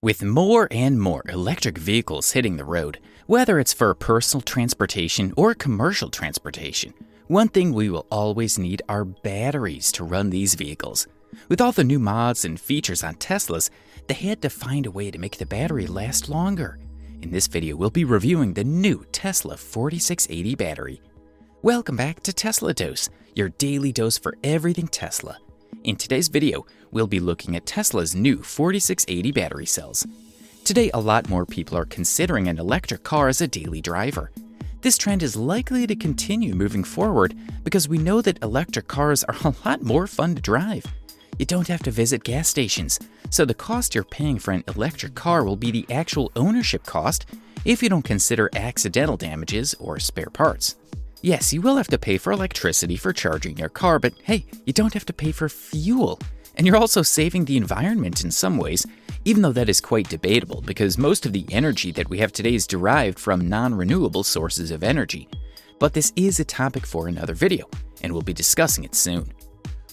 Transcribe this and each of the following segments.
With more and more electric vehicles hitting the road, whether it's for personal transportation or commercial transportation, one thing we will always need are batteries to run these vehicles. With all the new mods and features on Teslas, they had to find a way to make the battery last longer. In this video, we'll be reviewing the new Tesla 4680 battery. Welcome back to Tesla Dose, your daily dose for everything Tesla. In today's video, we'll be looking at Tesla's new 4680 battery cells. Today, a lot more people are considering an electric car as a daily driver. This trend is likely to continue moving forward because we know that electric cars are a lot more fun to drive. You don't have to visit gas stations, so the cost you're paying for an electric car will be the actual ownership cost if you don't consider accidental damages or spare parts. Yes, you will have to pay for electricity for charging your car, but hey, you don't have to pay for fuel. And you're also saving the environment in some ways, even though that is quite debatable because most of the energy that we have today is derived from non-renewable sources of energy. But this is a topic for another video, and we'll be discussing it soon.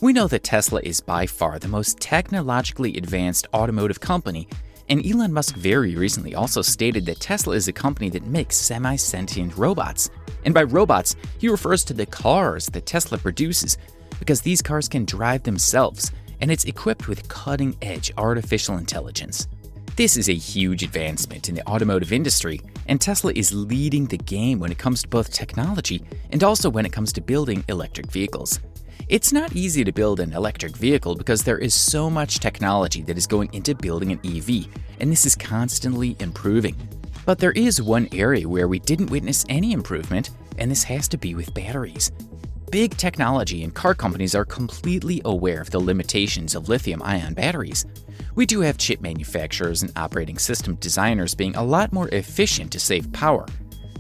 We know that Tesla is by far the most technologically advanced automotive company, and Elon Musk very recently also stated that Tesla is a company that makes semi-sentient robots. And by robots, he refers to the cars that Tesla produces, because these cars can drive themselves, and it's equipped with cutting-edge artificial intelligence. This is a huge advancement in the automotive industry, and Tesla is leading the game when it comes to both technology and also when it comes to building electric vehicles. It's not easy to build an electric vehicle because there is so much technology that is going into building an EV, and this is constantly improving. But there is one area where we didn't witness any improvement, and this has to be with batteries. Big technology and car companies are completely aware of the limitations of lithium-ion batteries. We do have chip manufacturers and operating system designers being a lot more efficient to save power.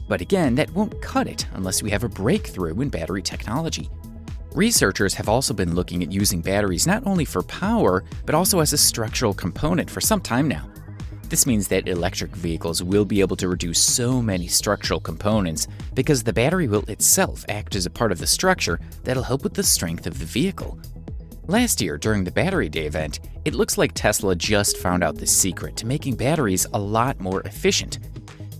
But again, that won't cut it unless we have a breakthrough in battery technology. Researchers have also been looking at using batteries not only for power, but also as a structural component for some time now. This means that electric vehicles will be able to reduce so many structural components because the battery will itself act as a part of the structure that'll help with the strength of the vehicle. Last year, during the Battery Day event, it looks like Tesla just found out the secret to making batteries a lot more efficient.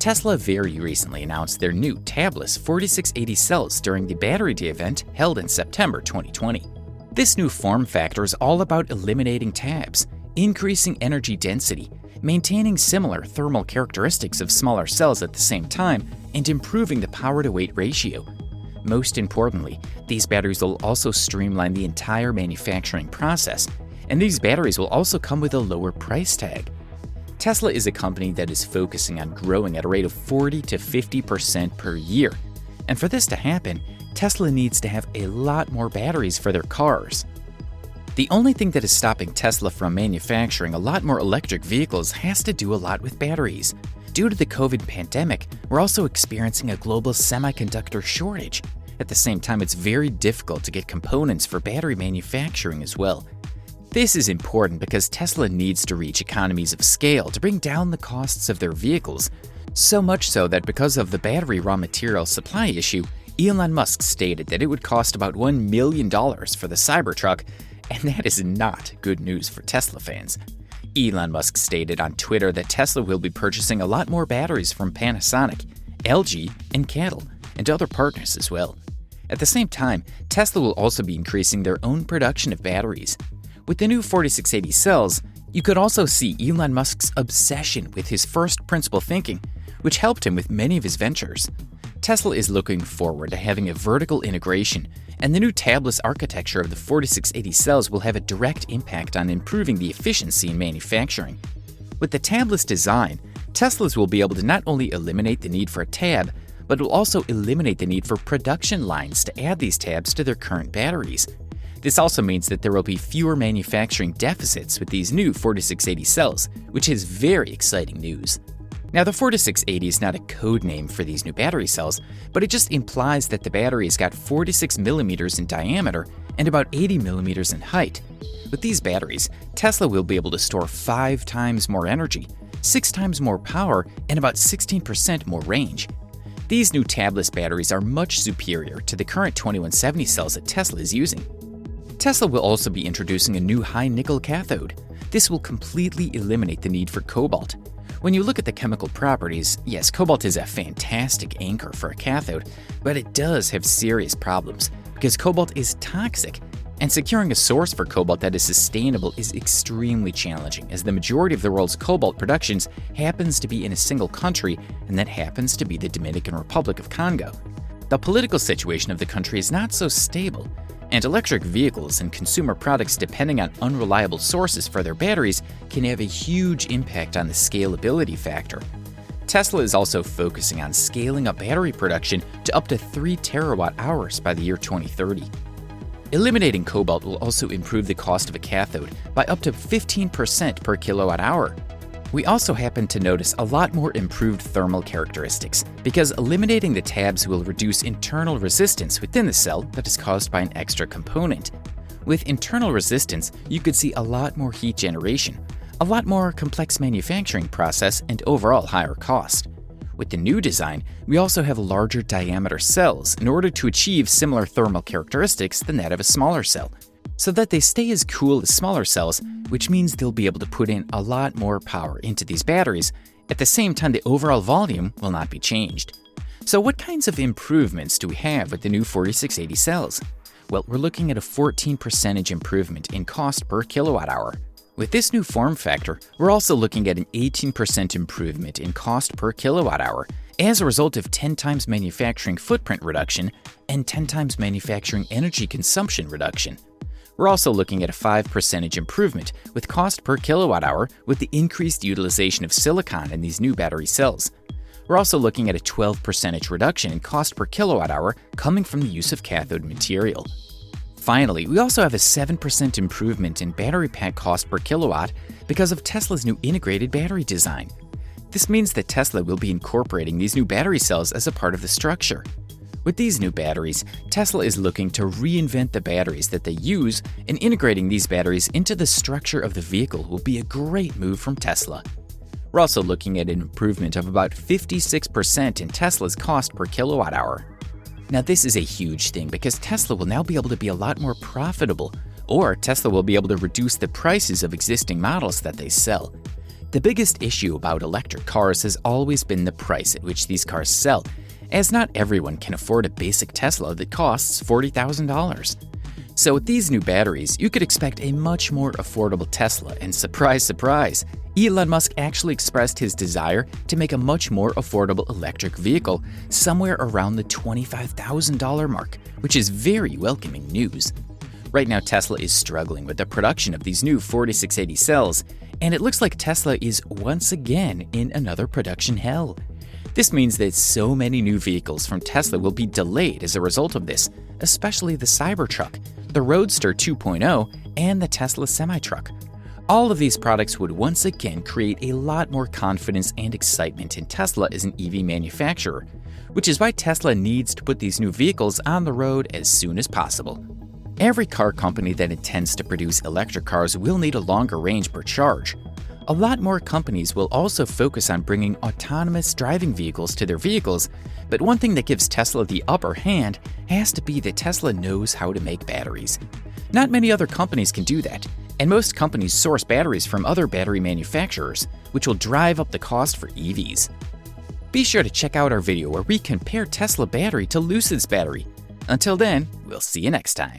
Tesla very recently announced their new tabless 4680 cells during the Battery Day event held in September 2020. This new form factor is all about eliminating tabs, increasing energy density, maintaining similar thermal characteristics of smaller cells at the same time, and improving the power-to-weight ratio. Most importantly, these batteries will also streamline the entire manufacturing process, and these batteries will also come with a lower price tag. Tesla is a company that is focusing on growing at a rate of 40 to 50% per year, and for this to happen, Tesla needs to have a lot more batteries for their cars. The only thing that is stopping Tesla from manufacturing a lot more electric vehicles has to do a lot with batteries. Due to the COVID pandemic, we're also experiencing a global semiconductor shortage. At the same time, it's very difficult to get components for battery manufacturing as well. This is important because Tesla needs to reach economies of scale to bring down the costs of their vehicles. So much so that because of the battery raw material supply issue, Elon Musk stated that it would cost about $1 million for the Cybertruck, and that is not good news for Tesla fans. Elon Musk stated on Twitter that Tesla will be purchasing a lot more batteries from Panasonic, LG, and CATL, and other partners as well. At the same time, Tesla will also be increasing their own production of batteries. With the new 4680 cells, you could also see Elon Musk's obsession with his first principle thinking, which helped him with many of his ventures. Tesla is looking forward to having a vertical integration, and the new tabless architecture of the 4680 cells will have a direct impact on improving the efficiency in manufacturing. With the tabless design, Teslas will be able to not only eliminate the need for a tab, but will also eliminate the need for production lines to add these tabs to their current batteries. This also means that there will be fewer manufacturing deficits with these new 4680 cells, which is very exciting news. Now, the 4680 is not a code name for these new battery cells, but it just implies that the battery has got 46 millimeters in diameter and about 80 millimeters in height. With these batteries, Tesla will be able to store 5 times more energy, 6 times more power, and about 16% more range. These new tabless batteries are much superior to the current 2170 cells that Tesla is using. Tesla will also be introducing a new high-nickel cathode. This will completely eliminate the need for cobalt. When you look at the chemical properties, yes, cobalt is a fantastic anchor for a cathode, but it does have serious problems because cobalt is toxic, and securing a source for cobalt that is sustainable is extremely challenging, as the majority of the world's cobalt productions happens to be in a single country, and that happens to be the Dominican Republic of Congo. The political situation of the country is not so stable, and electric vehicles and consumer products depending on unreliable sources for their batteries can have a huge impact on the scalability factor. Tesla is also focusing on scaling up battery production to up to 3 terawatt-hours by the year 2030. Eliminating cobalt will also improve the cost of a cathode by up to 15% per kilowatt-hour. We also happen to notice a lot more improved thermal characteristics because eliminating the tabs will reduce internal resistance within the cell that is caused by an extra component. With internal resistance, you could see a lot more heat generation, a lot more complex manufacturing process, and overall higher cost. With the new design, we also have larger diameter cells in order to achieve similar thermal characteristics than that of a smaller cell, so that they stay as cool as smaller cells, which means they'll be able to put in a lot more power into these batteries. At the same time, the overall volume will not be changed. So what kinds of improvements do we have with the new 4680 cells? Well, we're looking at a 14% improvement in cost per kilowatt hour. With this new form factor, we're also looking at an 18% improvement in cost per kilowatt hour as a result of 10 times manufacturing footprint reduction and 10 times manufacturing energy consumption reduction. We're also looking at a 5% improvement with cost per kilowatt hour with the increased utilization of silicon in these new battery cells. We're also looking at a 12% reduction in cost per kilowatt hour coming from the use of cathode material. Finally, we also have a 7% improvement in battery pack cost per kilowatt because of Tesla's new integrated battery design. This means that Tesla will be incorporating these new battery cells as a part of the structure. With these new batteries, Tesla is looking to reinvent the batteries that they use, and integrating these batteries into the structure of the vehicle will be a great move from Tesla. We're also looking at an improvement of about 56% in Tesla's cost per kilowatt hour. Now, this is a huge thing because Tesla will now be able to be a lot more profitable, or Tesla will be able to reduce the prices of existing models that they sell. The biggest issue about electric cars has always been the price at which these cars sell, as not everyone can afford a basic Tesla that costs $40,000. So with these new batteries, you could expect a much more affordable Tesla, and surprise, surprise, Elon Musk actually expressed his desire to make a much more affordable electric vehicle somewhere around the $25,000 mark, which is very welcoming news. Right now, Tesla is struggling with the production of these new 4680 cells, and it looks like Tesla is once again in another production hell. This means that so many new vehicles from Tesla will be delayed as a result of this, especially the Cybertruck, the Roadster 2.0, and the Tesla Semi-Truck. All of these products would once again create a lot more confidence and excitement in Tesla as an EV manufacturer, which is why Tesla needs to put these new vehicles on the road as soon as possible. Every car company that intends to produce electric cars will need a longer range per charge. A lot more companies will also focus on bringing autonomous driving vehicles to their vehicles, but one thing that gives Tesla the upper hand has to be that Tesla knows how to make batteries. Not many other companies can do that, and most companies source batteries from other battery manufacturers, which will drive up the cost for EVs. Be sure to check out our video where we compare Tesla battery to Lucid's battery. Until then, we'll see you next time.